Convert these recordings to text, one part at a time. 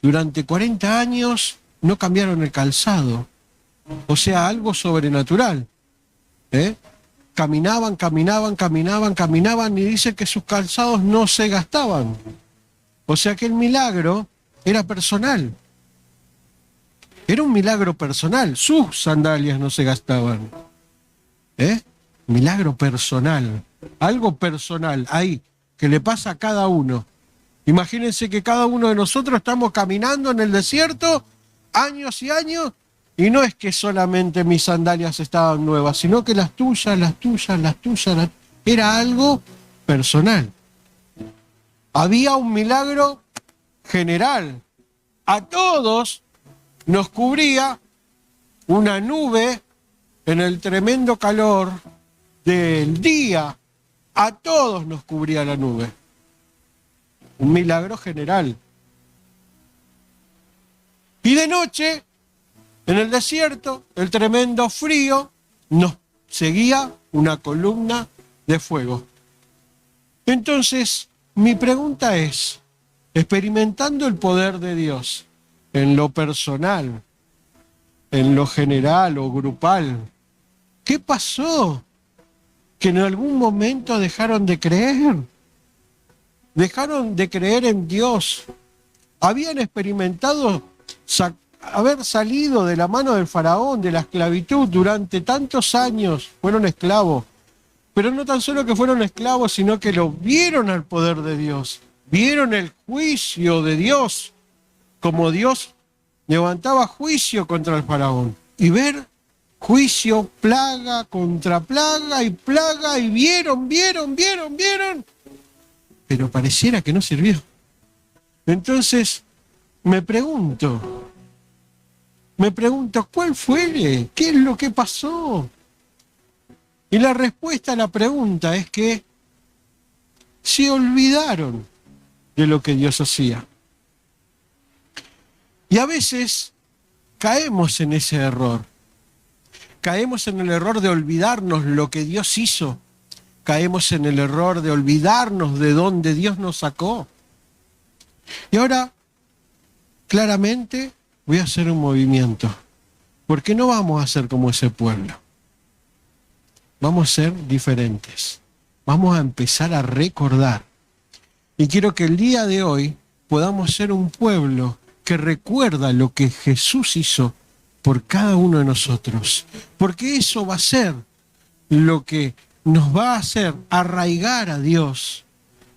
durante 40 años no cambiaron el calzado. O sea, algo sobrenatural. Caminaban y dice que sus calzados no se gastaban. O sea que el milagro era personal. Era un milagro personal. Sus sandalias no se gastaban. Milagro personal. Algo personal ahí, que le pasa a cada uno. Imagínense que cada uno de nosotros estamos caminando en el desierto años y años, y no es que solamente mis sandalias estaban nuevas, sino que las tuyas. Era algo personal. Había un milagro general. A todos nos cubría una nube en el tremendo calor del día. A todos nos cubría la nube. Un milagro general. Y de noche, en el desierto, el tremendo frío, nos seguía una columna de fuego. Entonces, mi pregunta es, experimentando el poder de Dios en lo personal, en lo general o grupal, ¿qué pasó? ¿Que en algún momento dejaron de creer? Dejaron de creer en Dios. Habían experimentado haber salido de la mano del faraón, de la esclavitud durante tantos años. Fueron esclavos. Pero no tan solo que fueron esclavos, sino que lo vieron al poder de Dios. Vieron el juicio de Dios, como Dios levantaba juicio contra el faraón. Y ver juicio, plaga contra plaga, y vieron. Pero pareciera que no sirvió. Entonces, me pregunto, ¿cuál fue? ¿Qué es lo que pasó? Y la respuesta a la pregunta es que se olvidaron de lo que Dios hacía. Y a veces caemos en ese error. Caemos en el error de olvidarnos lo que Dios hizo. Caemos en el error de olvidarnos de dónde Dios nos sacó. Y ahora, claramente, voy a hacer un movimiento. Porque no vamos a ser como ese pueblo. Vamos a ser diferentes. Vamos a empezar a recordar. Y quiero que el día de hoy podamos ser un pueblo que recuerda lo que Jesús hizo por cada uno de nosotros. Porque eso va a ser lo que nos va a hacer arraigar a Dios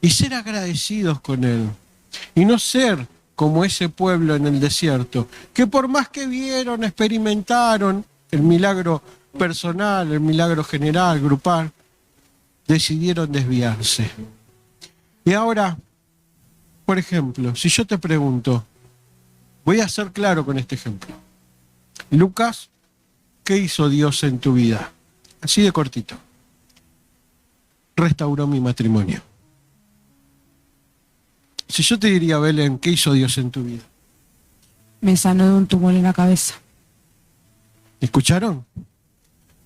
y ser agradecidos con Él. Y no ser como ese pueblo en el desierto, que por más que vieron, experimentaron el milagro personal, el milagro general, grupal, decidieron desviarse. Y ahora, por ejemplo, si yo te pregunto, voy a ser claro con este ejemplo. Lucas, ¿qué hizo Dios en tu vida? Así de cortito. Restauró mi matrimonio. Si yo te diría, Belén, ¿qué hizo Dios en tu vida? Me sanó de un tumor en la cabeza. ¿Escucharon?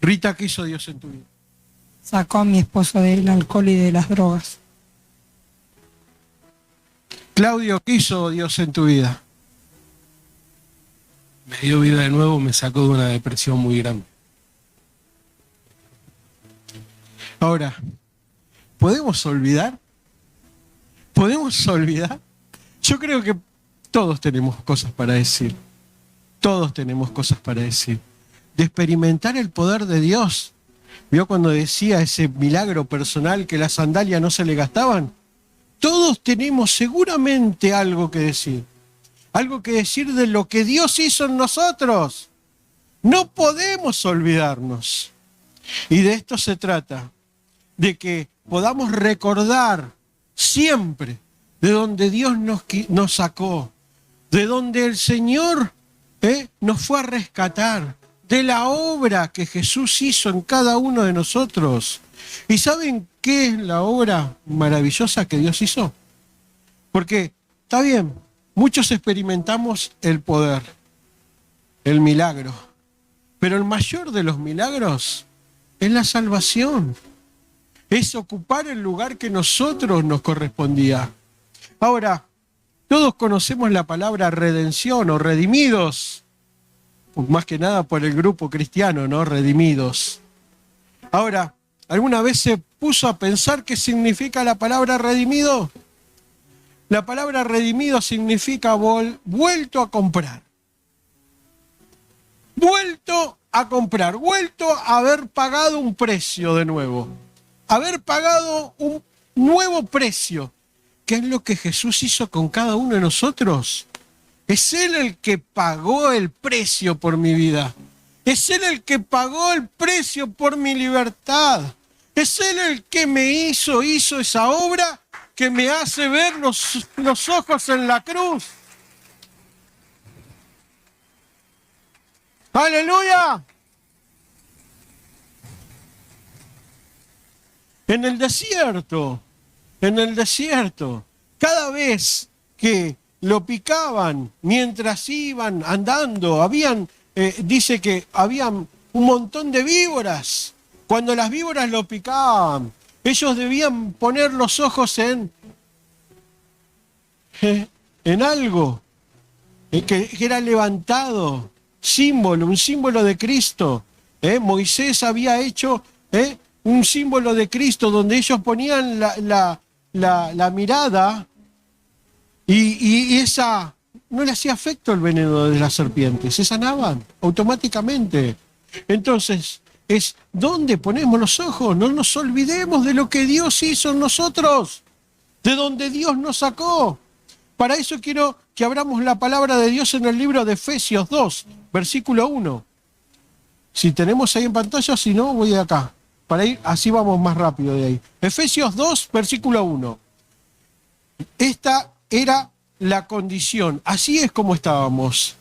Rita, ¿qué hizo Dios en tu vida? Sacó a mi esposo del alcohol y de las drogas. Claudio, ¿qué hizo Dios en tu vida? Me dio vida de nuevo, me sacó de una depresión muy grande. Ahora, ¿podemos olvidar? ¿Podemos olvidar? Yo creo que todos tenemos cosas para decir. Todos tenemos cosas para decir. De experimentar el poder de Dios. ¿Vio cuando decía ese milagro personal que las sandalias no se le gastaban? Todos tenemos seguramente algo que decir. Algo que decir de lo que Dios hizo en nosotros. No podemos olvidarnos. Y de esto se trata. De que podamos recordar siempre de donde Dios nos sacó, de donde el Señor nos fue a rescatar, de la obra que Jesús hizo en cada uno de nosotros. ¿Y saben qué es la obra maravillosa que Dios hizo? Porque, está bien, muchos experimentamos el poder, el milagro, pero el mayor de los milagros es la salvación. Es ocupar el lugar que nosotros nos correspondía. Ahora, Todos conocemos la palabra redención o redimidos, más que nada por el grupo cristiano, ¿no? Redimidos. Ahora, ¿alguna vez se puso a pensar qué significa la palabra redimido? La palabra redimido significa vuelto a comprar. Vuelto a comprar, vuelto a haber pagado un precio de nuevo. Haber pagado un nuevo precio. ¿Qué es lo que Jesús hizo con cada uno de nosotros? Es Él el que pagó el precio por mi vida. Es Él el que pagó el precio por mi libertad. Es Él el que me hizo esa obra que me hace ver los ojos en la cruz. ¡Aleluya! En el desierto, cada vez que lo picaban mientras iban andando, dice que habían un montón de víboras. Cuando las víboras lo picaban, ellos debían poner los ojos en algo que era levantado, un símbolo de Cristo. Moisés había hecho un símbolo de Cristo donde ellos ponían la mirada y esa no le hacía efecto el veneno de las serpientes, se sanaban automáticamente. Entonces, es donde ponemos los ojos. No nos olvidemos de lo que Dios hizo en nosotros, de donde Dios nos sacó. Para eso quiero que abramos la palabra de Dios en el libro de Efesios 2, versículo 1. Si tenemos ahí en pantalla, si no, voy de acá. Para ir, así vamos más rápido de ahí. Efesios 2, versículo 1. Esta era la condición. Así es como estábamos.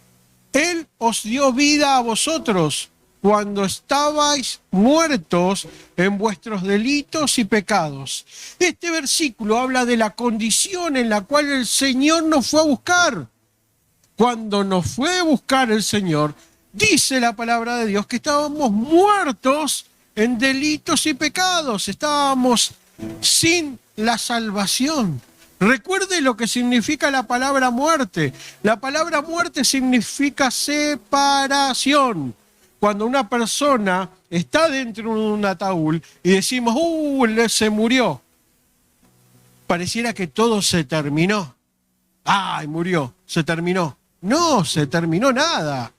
Él os dio vida a vosotros cuando estabais muertos en vuestros delitos y pecados. Este versículo habla de la condición en la cual el Señor nos fue a buscar. Cuando nos fue a buscar el Señor, dice la palabra de Dios que estábamos muertos en delitos y pecados. Estábamos sin la salvación. Recuerde lo que significa la palabra muerte. La palabra muerte significa separación. Cuando una persona está dentro de un ataúd y decimos, se murió, pareciera que todo se terminó. ¡Ay, murió! Se terminó. No, se terminó nada.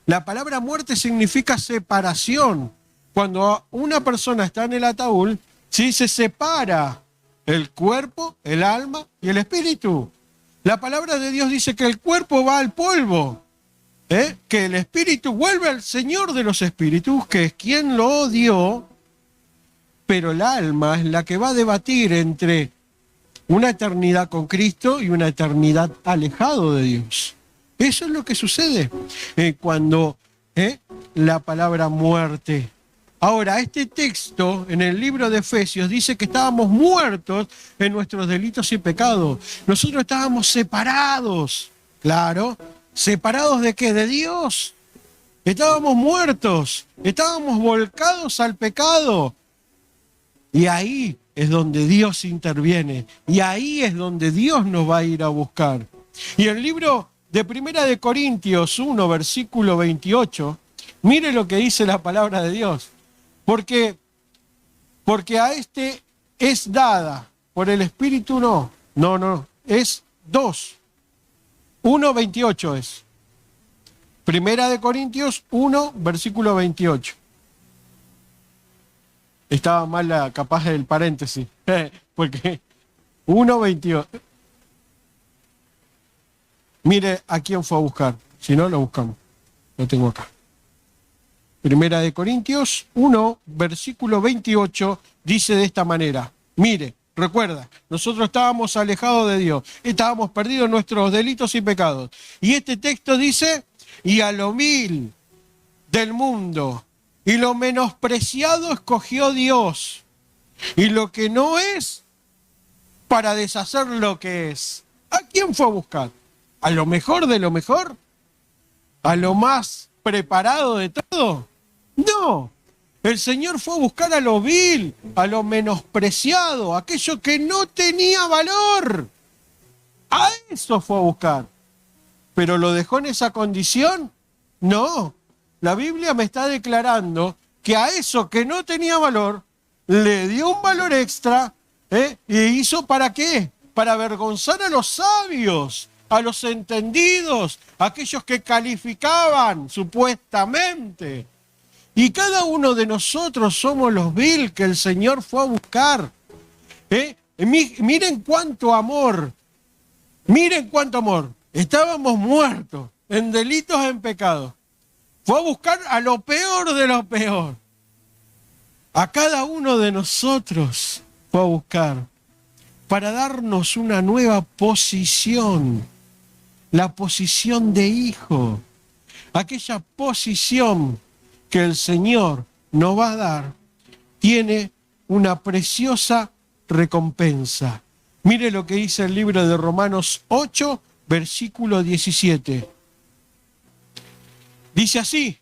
La palabra muerte significa separación. Cuando una persona está en el ataúd, sí, se separa el cuerpo, el alma y el espíritu. La palabra de Dios dice que el cuerpo va al polvo. Que el espíritu vuelve al Señor de los espíritus, que es quien lo dio, pero el alma es la que va a debatir entre una eternidad con Cristo y una eternidad alejado de Dios. Eso es lo que sucede cuando la palabra muerte. Ahora, este texto en el libro de Efesios dice que estábamos muertos en nuestros delitos y pecados. Nosotros estábamos separados, claro. ¿Separados de qué? De Dios. Estábamos muertos, estábamos volcados al pecado. Y ahí es donde Dios interviene. Y ahí es donde Dios nos va a ir a buscar. Y el libro de Primera de Corintios 1, versículo 28, mire lo que dice la palabra de Dios. Porque a este es dada, por el Espíritu no, es 2. 1:28 es. Primera de Corintios 1, versículo 28. Estaba mal capaz del paréntesis, porque 1:28. Mire a quién fue a buscar, si no lo buscamos. Lo tengo acá. Primera de Corintios 1, versículo 28, dice de esta manera. Mire, recuerda, nosotros estábamos alejados de Dios, estábamos perdidos en nuestros delitos y pecados. Y este texto dice, y a lo vil del mundo y lo menospreciado escogió Dios, y lo que no es, para deshacer lo que es. ¿A quién fue a buscar? ¿A lo mejor de lo mejor? ¿A lo más preparado de todo? No. El Señor fue a buscar a lo vil, a lo menospreciado, aquello que no tenía valor. A eso fue a buscar. ¿Pero lo dejó en esa condición? No. La Biblia me está declarando que a eso que no tenía valor, le dio un valor extra, ¿y hizo para qué? Para avergonzar a los sabios, a los entendidos, a aquellos que calificaban supuestamente. Y cada uno de nosotros somos los vil que el Señor fue a buscar. Miren cuánto amor, miren cuánto amor. Estábamos muertos en delitos, en pecados. Fue a buscar a lo peor de lo peor. A cada uno de nosotros fue a buscar para darnos una nueva posición, la posición de hijo, aquella posición que el Señor nos va a dar, tiene una preciosa recompensa. Mire lo que dice el libro de Romanos 8, versículo 17. Dice así: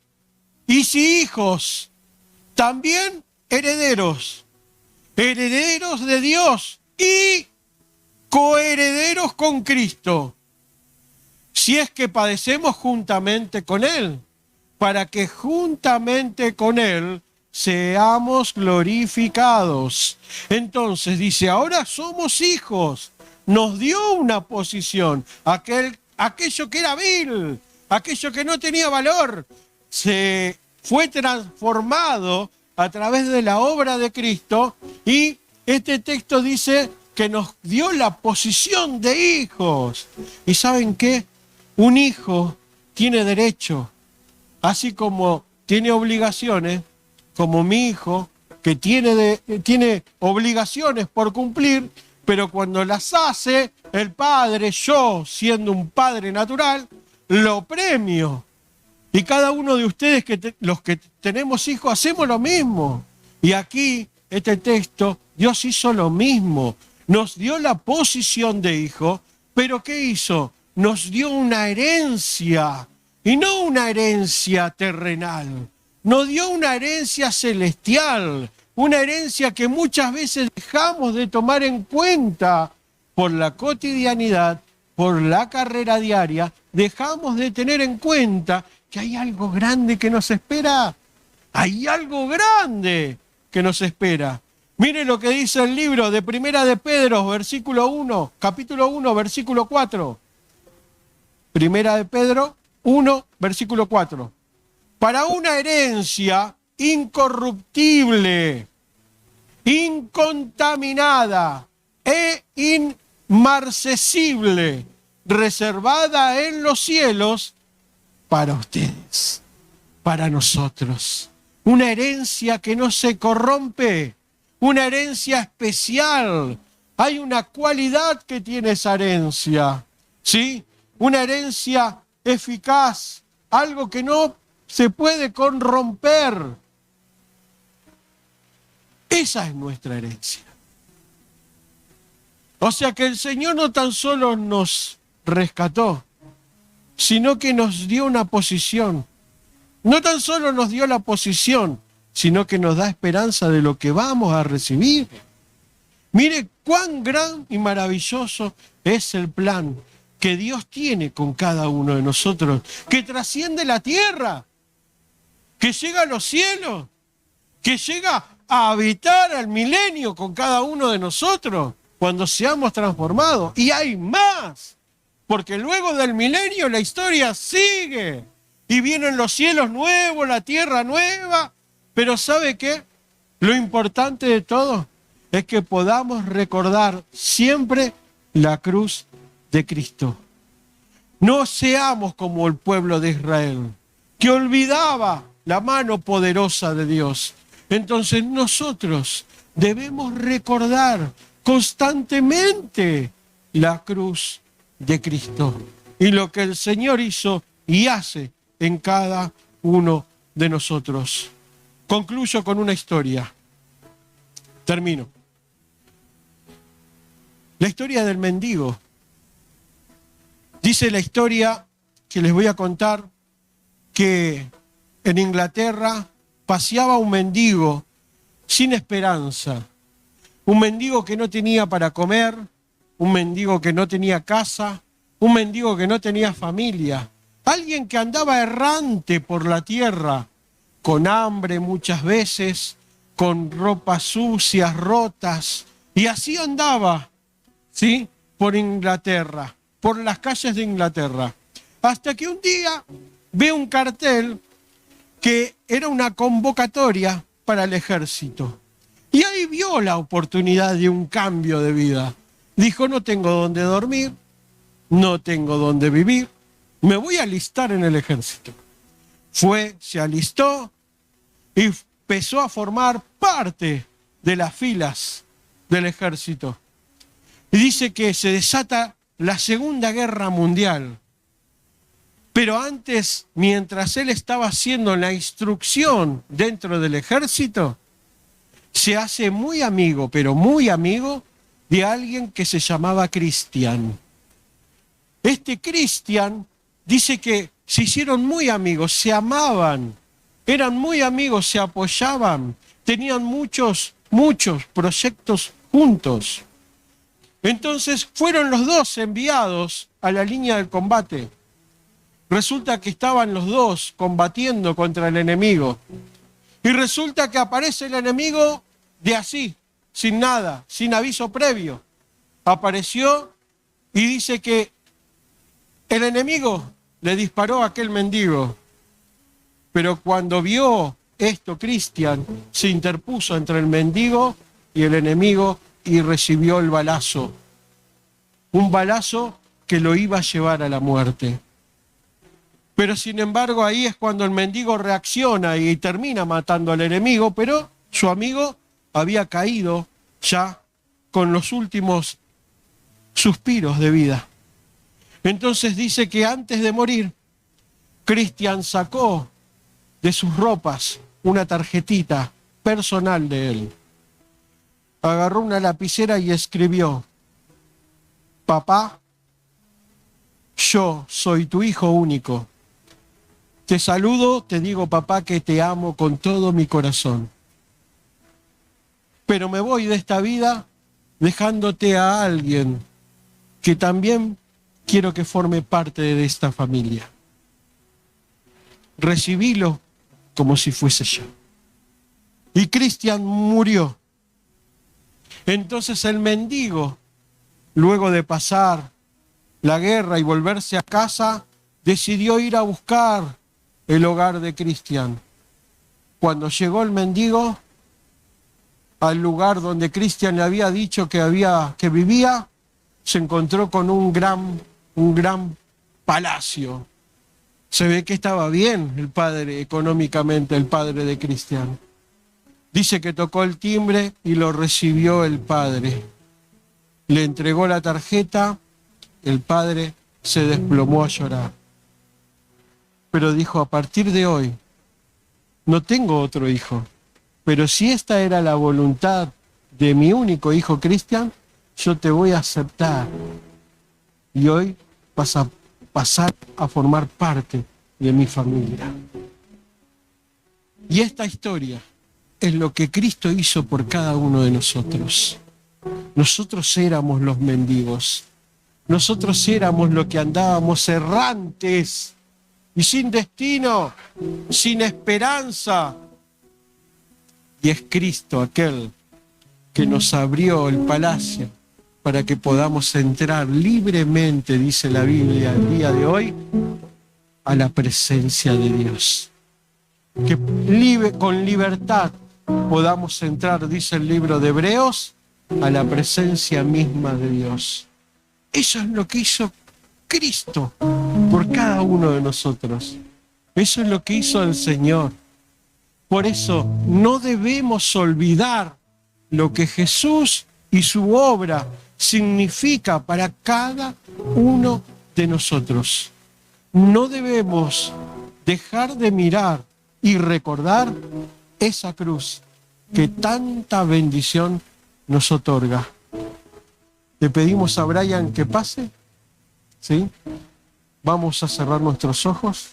y si hijos, también herederos, herederos de Dios y coherederos con Cristo, si es que padecemos juntamente con Él, para que juntamente con Él seamos glorificados. Entonces dice, ahora somos hijos, nos dio una posición, aquello que era vil, aquello que no tenía valor, se fue transformado a través de la obra de Cristo, y este texto dice que nos dio la posición de hijos. ¿Y saben qué? Un hijo tiene derecho, así como tiene obligaciones, como mi hijo, que tiene obligaciones por cumplir, pero cuando las hace el padre, yo siendo un padre natural, lo premio. Y cada uno de ustedes, los que tenemos hijos, hacemos lo mismo. Y aquí, este texto, Dios hizo lo mismo. Nos dio la posición de hijo, pero ¿qué hizo? Nos dio una herencia, y no una herencia terrenal. Nos dio una herencia celestial, una herencia que muchas veces dejamos de tomar en cuenta por la cotidianidad, por la carrera diaria, dejamos de tener en cuenta que hay algo grande que nos espera. Hay algo grande que nos espera. Mire lo que dice el libro de Primera de Pedro, versículo 1, capítulo 1, versículo 4. Primera de Pedro 1, versículo 4. Para una herencia incorruptible, incontaminada e inmarcesible, reservada en los cielos para ustedes, para nosotros. Una herencia que no se corrompe, una herencia especial. Hay una cualidad que tiene esa herencia, ¿sí? Una herencia eficaz, algo que no se puede corromper. Esa es nuestra herencia. O sea que el Señor no tan solo nos rescató, sino que nos dio una posición. No tan solo nos dio la posición, sino que nos da esperanza de lo que vamos a recibir. Mire cuán gran y maravilloso es el plan que Dios tiene con cada uno de nosotros, que trasciende la tierra, que llega a los cielos, que llega a habitar al milenio con cada uno de nosotros cuando seamos transformados. Y hay más, porque luego del milenio la historia sigue y vienen los cielos nuevos, la tierra nueva. Pero ¿sabe qué? Lo importante de todo es que podamos recordar siempre la cruz de Cristo. No seamos como el pueblo de Israel, que olvidaba la mano poderosa de Dios. Entonces nosotros debemos recordar constantemente la cruz de Cristo y lo que el Señor hizo y hace en cada uno de nosotros. Concluyo con una historia. Termino. La historia del mendigo. Dice la historia que les voy a contar que en Inglaterra paseaba un mendigo sin esperanza. Un mendigo que no tenía para comer, un mendigo que no tenía casa, un mendigo que no tenía familia, alguien que andaba errante por la tierra, con hambre muchas veces, con ropas sucias, rotas, y así andaba, ¿sí?, por Inglaterra, por las calles de Inglaterra, hasta que un día ve un cartel que era una convocatoria para el ejército. Y ahí vio la oportunidad de un cambio de vida. Dijo, no tengo dónde dormir, no tengo dónde vivir, me voy a alistar en el ejército. Fue, se alistó y empezó a formar parte de las filas del ejército. Y dice que se desata la Segunda Guerra Mundial. Pero antes, mientras él estaba haciendo la instrucción dentro del ejército, se hace muy amigo, pero muy amigo, de alguien que se llamaba Cristian. Este Cristian dice que se hicieron muy amigos, se amaban, eran muy amigos, se apoyaban, tenían muchos proyectos juntos. Entonces fueron los dos enviados a la línea del combate. Resulta que estaban los dos combatiendo contra el enemigo. Y resulta que aparece el enemigo de así, sin nada, sin aviso previo. Apareció y dice que el enemigo le disparó a aquel mendigo. Pero cuando vio esto, Cristian se interpuso entre el mendigo y el enemigo y recibió el balazo. Un balazo que lo iba a llevar a la muerte. Pero sin embargo ahí es cuando el mendigo reacciona y termina matando al enemigo, pero su amigo había caído ya con los últimos suspiros de vida. Entonces dice que antes de morir, Cristian sacó de sus ropas una tarjetita personal de él. Agarró una lapicera y escribió: papá, yo soy tu hijo único. Te saludo, te digo, papá, que te amo con todo mi corazón. Pero me voy de esta vida dejándote a alguien que también quiero que forme parte de esta familia. Recibílo como si fuese yo. Y Cristian murió. Entonces el mendigo, luego de pasar la guerra y volverse a casa, decidió ir a buscar el hogar de Cristian. Cuando llegó el mendigo al lugar donde Cristian le había dicho que vivía, se encontró con un gran palacio. Se ve que estaba bien el padre económicamente, el padre de Cristian. Dice que tocó el timbre y lo recibió el padre. Le entregó la tarjeta, el padre se desplomó a llorar. Pero dijo, a partir de hoy, no tengo otro hijo, pero si esta era la voluntad de mi único hijo Cristian, yo te voy a aceptar. Y hoy vas a pasar a formar parte de mi familia. Y esta historia es lo que Cristo hizo por cada uno de nosotros. Nosotros éramos los mendigos. Nosotros éramos los que andábamos errantes y sin destino, sin esperanza. Y es Cristo aquel que nos abrió el palacio para que podamos entrar libremente, dice la Biblia, el día de hoy, a la presencia de Dios. Que con libertad podamos entrar, dice el libro de Hebreos, a la presencia misma de Dios. Eso es lo que hizo Cristo por cada uno de nosotros. Eso es lo que hizo el Señor. Por eso no debemos olvidar lo que Jesús y su obra significa para cada uno de nosotros. No debemos dejar de mirar y recordar esa cruz que tanta bendición nos otorga. Le pedimos a Brian que pase, ¿sí? Vamos a cerrar nuestros ojos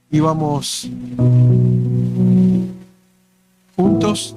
y vamos juntos